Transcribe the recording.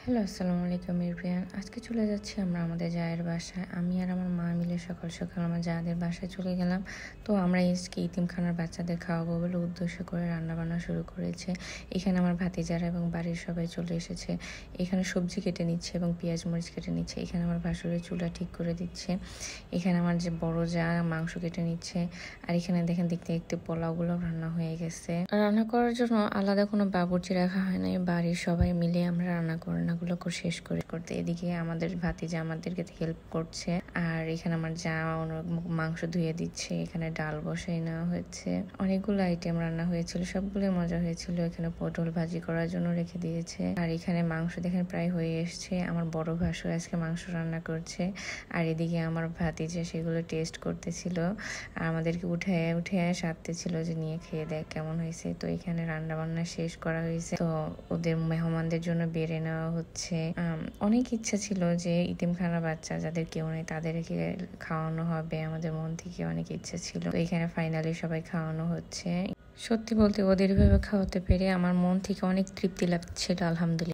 Hello, আসসালামু আলাইকুম everyone. আজকে চলে যাচ্ছি আমরা আমাদের জায়ের বাসায়। আমি আর আমার মা মিলে সকাল সকাল আমার জায়েদের বাসায় চলে গেলাম। তো আমরা আজকে ইতিমখানার বাচ্চাদের খাওয়াবো বলে উদ্দেশ্য করে রান্নাবান্না শুরু করেছে। এখানে আমার ভাতিজারা এবং বাড়ির সবাই চলে এসেছে। এখানে সবজি কেটে নিচ্ছে এবং পেঁয়াজ মরিচ কেটে নিচ্ছে। এখানে আমার ভাসুরের চুলা ঠিক করে দিচ্ছে। এখানে আমার যে বড় যা মাংস কেটে নিচ্ছে। আর এখানে দেখেন দেখতে দেখতে পোলাওগুলো রান্না হয়ে গেছে। রান্না করার জন্য আলাদা কোনো বাবুর্চি রাখা হয় নাই, বাড়ির সবাই মিলে আমরা রান্না রান্নাগুলো শেষ করতে এদিকে আমাদের ভাতিজা আমাদেরকে হেল্প করছে। আর এখানে আমার যা মাংস ধুয়ে দিচ্ছে। এখানে ডাল বসাই নেওয়া হয়েছে। অনেকগুলো আইটেম রান্না হয়েছিল, সবগুলো মজা হয়েছিল। এখানে পটল ভাজি করার জন্য রেখে দিয়েছে। আর এখানে মাংস দেখেন প্রায় হয়ে এসছে। আমার বড় ভাসুর আজকে মাংস রান্না করছে। আর এদিকে আমার ভাতিজা সেগুলো টেস্ট করতেছিল আর আমাদেরকে উঠে উঠে সারতেছিল যে নিয়ে খেয়ে দেখ কেমন হয়েছে। তো এখানে রান্না বান্না শেষ করা হয়েছে। তো ওদের মেহমানদের জন্য বেড়ে নেওয়া হচ্ছে। অনেক ইচ্ছা ছিল যে ইতিমখানার বাচ্চা যাদের কেউ নেই তাদেরকে খাওয়ানো হবে, আমাদের মন থেকে অনেক ইচ্ছা ছিল। তো এখানে ফাইনালি সবাই খাওয়ানো হচ্ছে। সত্যি বলতে ওদের ভাবে খাওয়াতে পেরে আমার মন থেকে অনেক তৃপ্তি লাগছিল, আলহামদুলিল্লাহ।